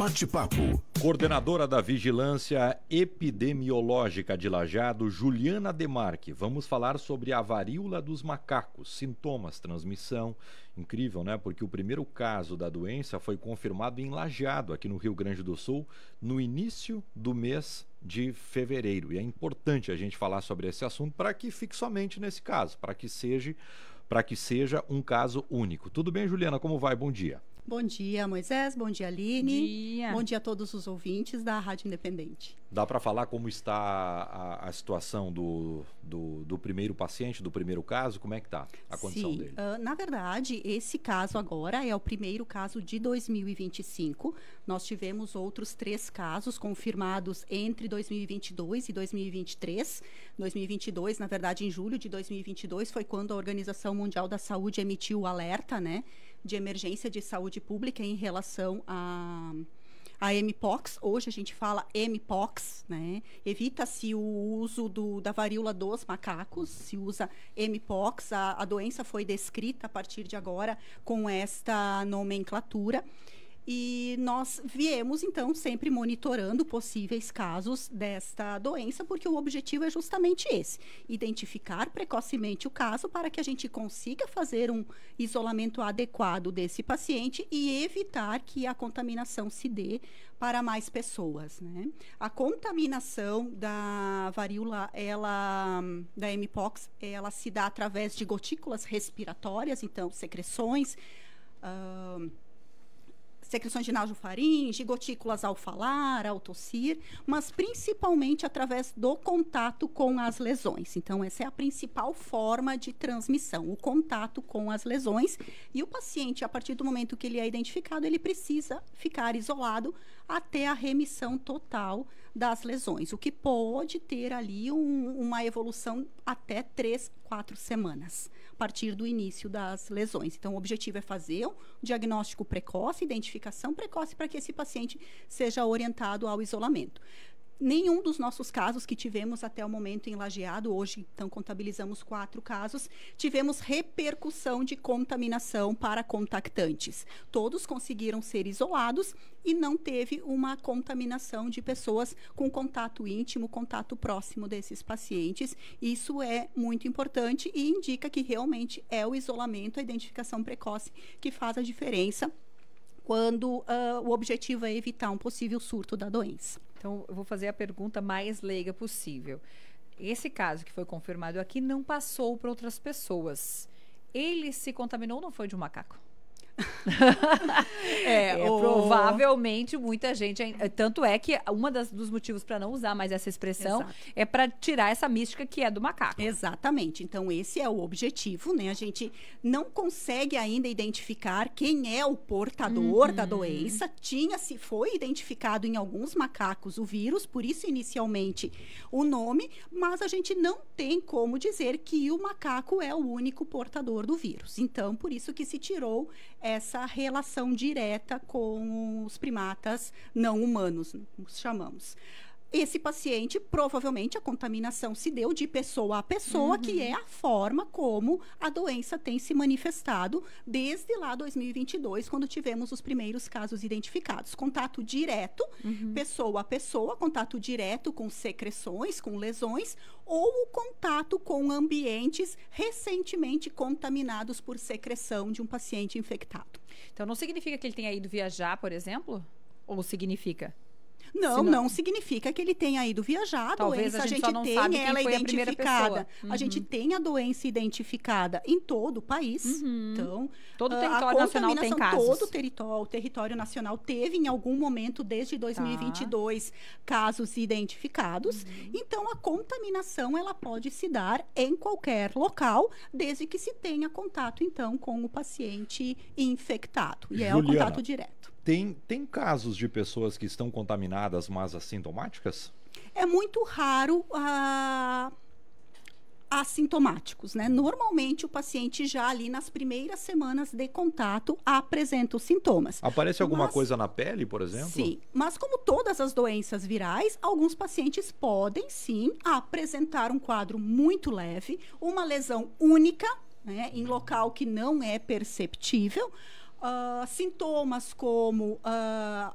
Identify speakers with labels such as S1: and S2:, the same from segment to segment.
S1: Bate-papo.
S2: Coordenadora da Vigilância Epidemiológica de Lajeado, Juliana Demarque. Vamos falar sobre a varíola dos macacos, sintomas, transmissão. Incrível, né? Porque o primeiro caso da doença foi confirmado em Lajeado, aqui no Rio Grande do Sul, no início do mês de fevereiro. E é importante a gente falar sobre esse assunto para que fique somente nesse caso, para que seja um caso único. Tudo bem, Juliana? Como vai? Bom dia.
S3: Bom dia, Moisés. Bom dia, Aline. Bom dia a todos os ouvintes da Rádio Independente.
S2: Dá para falar como está a situação do primeiro paciente, do primeiro caso? Como é que está a condição dele?
S3: Na verdade, esse caso agora é o primeiro caso de 2025. Nós tivemos outros 3 casos confirmados entre 2022 e 2023. 2022, na verdade, em julho de 2022, foi quando a Organização Mundial da Saúde emitiu o alerta, né, de emergência de saúde pública em relação a Mpox. Hoje a gente fala Mpox, né? Evita-se o uso da varíola dos macacos, se usa Mpox. A doença foi descrita a partir de agora com esta nomenclatura. E nós viemos, então, sempre monitorando possíveis casos desta doença, porque o objetivo é justamente esse: identificar precocemente o caso para que a gente consiga fazer um isolamento adequado desse paciente e evitar que a contaminação se dê para mais pessoas, né? A contaminação da varíola, da Mpox, ela se dá através de gotículas respiratórias, então secreções de nasofaringe, gotículas ao falar, ao tossir, mas principalmente através do contato com as lesões. Então, essa é a principal forma de transmissão, o contato com as lesões. E o paciente, a partir do momento que ele é identificado, ele precisa ficar isolado até a remissão total das lesões, o que pode ter ali uma evolução até 3, 4 semanas, a partir do início das lesões. Então, o objetivo é fazer um diagnóstico precoce, identificação precoce, para que esse paciente seja orientado ao isolamento. Nenhum dos nossos casos que tivemos até o momento em Lajeado, hoje, então, contabilizamos 4 casos, tivemos repercussão de contaminação para contactantes. Todos conseguiram ser isolados e não teve uma contaminação de pessoas com contato íntimo, contato próximo desses pacientes. Isso é muito importante e indica que realmente é o isolamento, a identificação precoce que faz a diferença quando o objetivo é evitar um possível surto da doença.
S4: Então, eu vou fazer a pergunta mais leiga possível. Esse caso que foi confirmado aqui não passou para outras pessoas. Ele se contaminou ou não foi de um macaco? Provavelmente muita gente, tanto é que dos motivos para não usar mais essa expressão é para tirar essa mística que é do macaco.
S3: Exatamente, então esse é o objetivo, né? A gente não consegue ainda identificar quem é o portador da doença. Foi identificado em alguns macacos o vírus, por isso inicialmente o nome, mas a gente não tem como dizer que o macaco é o único portador do vírus. Então, por isso que se tirou essa relação direta com os primatas não humanos, nos chamamos. Esse paciente, provavelmente, a contaminação se deu de pessoa a pessoa, que é a forma como a doença tem se manifestado desde lá 2022, quando tivemos os primeiros casos identificados. Contato direto, pessoa a pessoa, contato direto com secreções, com lesões, ou o contato com ambientes recentemente contaminados por secreção de um paciente infectado.
S4: Então, não significa que ele tenha ido viajar, por exemplo? Ou significa?
S3: Não significa que ele tenha ido viajar.
S4: Talvez
S3: a gente
S4: não
S3: tem
S4: sabe
S3: ela
S4: quem foi
S3: identificada. A gente tem a doença identificada em todo o país. Então,
S4: todo o território nacional tem casos.
S3: Todo o território nacional teve em algum momento, desde 2022, casos identificados. Então, a contaminação ela pode se dar em qualquer local, desde que se tenha contato, então, com o paciente infectado. E
S2: Juliana,
S3: é o contato direto.
S2: Tem casos de pessoas que estão contaminadas, mas assintomáticas?
S3: É muito raro assintomáticos, né? Normalmente o paciente já ali nas primeiras semanas de contato apresenta os sintomas.
S2: Aparece alguma coisa na pele, por exemplo?
S3: Sim, mas como todas as doenças virais, alguns pacientes podem sim apresentar um quadro muito leve, uma lesão única, né, em local que não é perceptível, Sintomas como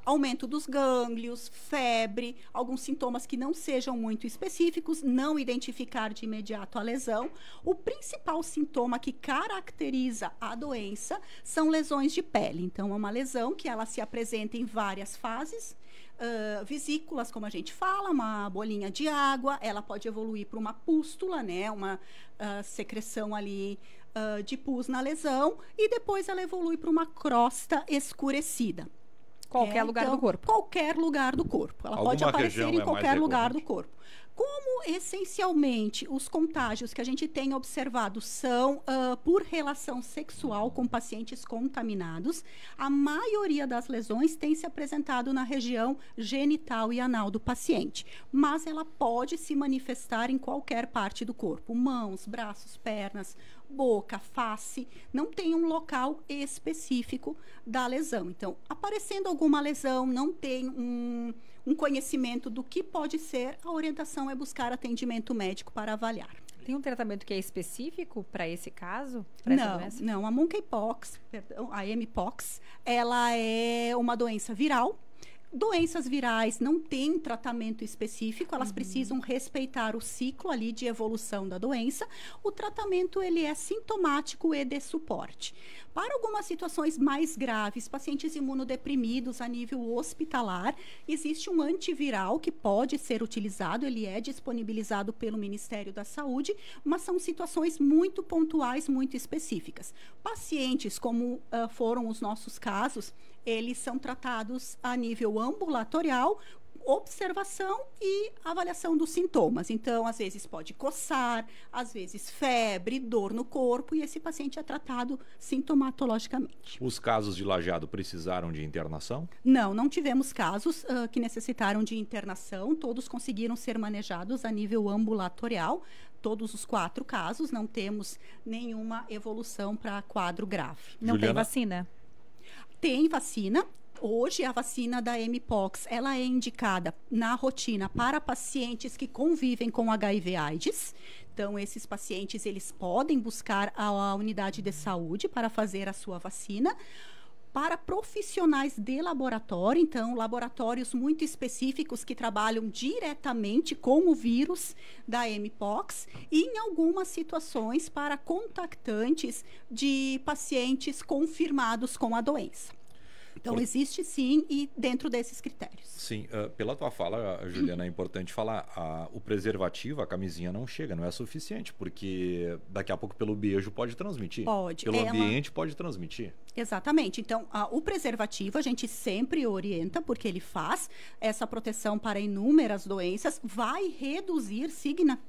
S3: aumento dos gânglios, febre, alguns sintomas que não sejam muito específicos, não identificar de imediato a lesão. O principal sintoma que caracteriza a doença são lesões de pele. Então, é uma lesão que ela se apresenta em várias fases. Vesículas, como a gente fala, uma bolinha de água, ela pode evoluir para uma pústula, né? Uma secreção ali de pus na lesão, e depois ela evolui para uma crosta escurecida.
S4: Qualquer lugar do corpo.
S3: Qualquer lugar do corpo. Ela pode aparecer em qualquer lugar do corpo. Como, essencialmente, os contágios que a gente tem observado são por relação sexual com pacientes contaminados, a maioria das lesões tem se apresentado na região genital e anal do paciente, mas ela pode se manifestar em qualquer parte do corpo, mãos, braços, pernas, boca, face, não tem um local específico da lesão. Então, aparecendo alguma lesão, não tem um conhecimento do que pode ser, a orientação é buscar atendimento médico para avaliar.
S4: Tem um tratamento que é específico para esse caso?
S3: Não. A monkeypox, a mpox, ela é uma doença viral. Doenças virais não têm tratamento específico, elas precisam respeitar o ciclo ali de evolução da doença. O tratamento, ele é sintomático e de suporte. Para algumas situações mais graves, pacientes imunodeprimidos a nível hospitalar, existe um antiviral que pode ser utilizado, ele é disponibilizado pelo Ministério da Saúde, mas são situações muito pontuais, muito específicas. Pacientes, como foram os nossos casos, eles são tratados a nível ambulatorial, observação e avaliação dos sintomas. Então, às vezes pode coçar, às vezes febre, dor no corpo, e esse paciente é tratado sintomatologicamente.
S2: Os casos de Lajeado precisaram de internação?
S3: Não tivemos casos que necessitaram de internação, todos conseguiram ser manejados a nível ambulatorial. Todos os 4 casos, não temos nenhuma evolução para quadro grave.
S4: Não tem vacina?
S3: Tem vacina. Hoje, a vacina da mpox, ela é indicada na rotina para pacientes que convivem com HIV/AIDS. Então, esses pacientes, eles podem buscar a unidade de saúde para fazer a sua vacina. Para profissionais de laboratório, então, laboratórios muito específicos que trabalham diretamente com o vírus da mpox, e em algumas situações para contactantes de pacientes confirmados com a doença. Então, existe sim, e dentro desses critérios.
S2: Sim, pela tua fala, Juliana, é importante falar, o preservativo, a camisinha não chega, não é suficiente, porque daqui a pouco pelo beijo pode transmitir.
S3: Pode.
S2: Pelo ambiente pode transmitir.
S3: Exatamente. Então, o preservativo a gente sempre orienta, porque ele faz essa proteção para inúmeras doenças, vai reduzir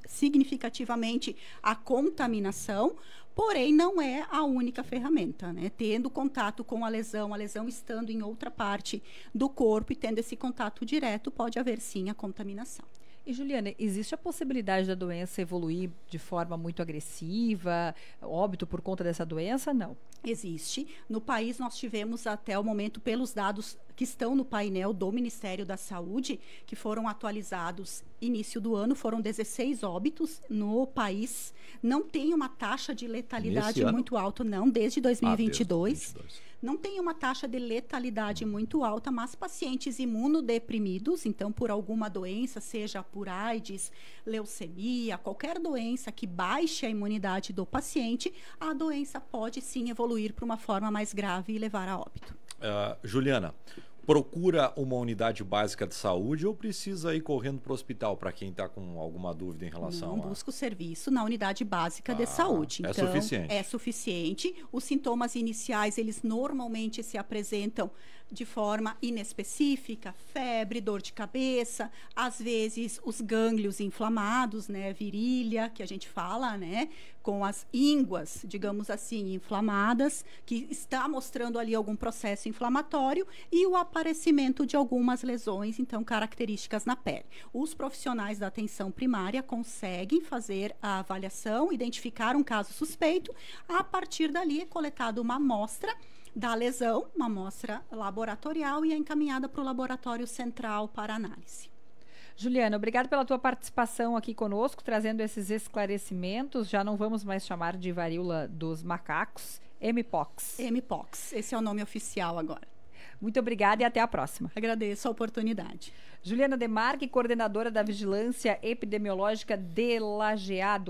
S3: significativamente a contaminação, porém não é a única ferramenta, né? Tendo contato com a lesão estando em outra parte do corpo e tendo esse contato direto, pode haver sim a contaminação.
S4: E, Juliana, existe a possibilidade da doença evoluir de forma muito agressiva, óbito por conta dessa doença? Não.
S3: Existe. No país, nós tivemos até o momento, pelos dados que estão no painel do Ministério da Saúde, que foram atualizados início do ano, foram 16 óbitos no país. Não tem uma taxa de letalidade muito alta, não, desde 2022. Não tem uma taxa de letalidade muito alta, mas pacientes imunodeprimidos, então por alguma doença, seja por AIDS, leucemia, qualquer doença que baixe a imunidade do paciente, a doença pode sim evoluir para uma forma mais grave e levar a óbito.
S2: Juliana, procura uma unidade básica de saúde ou precisa ir correndo para o hospital para quem está com alguma dúvida em relação
S3: Não, busca o serviço na unidade básica de saúde.
S2: É
S3: então,
S2: suficiente.
S3: É suficiente. Os sintomas iniciais, eles normalmente se apresentam de forma inespecífica, febre, dor de cabeça, às vezes os gânglios inflamados, né, virilha, que a gente fala, né, com as ínguas, digamos assim, inflamadas, que está mostrando ali algum processo inflamatório, e o aparecimento de algumas lesões, então, características na pele. Os profissionais da atenção primária conseguem fazer a avaliação, identificar um caso suspeito, a partir dali é coletada uma amostra da lesão, uma amostra laboratorial, e é encaminhada para o laboratório central para análise.
S4: Juliana, obrigado pela tua participação aqui conosco, trazendo esses esclarecimentos. Já não vamos mais chamar de varíola dos macacos, Mpox.
S3: Mpox, esse é o nome oficial agora.
S4: Muito obrigada e até a próxima.
S3: Agradeço a oportunidade.
S4: Juliana Demarque, coordenadora da Vigilância Epidemiológica de Lajeado.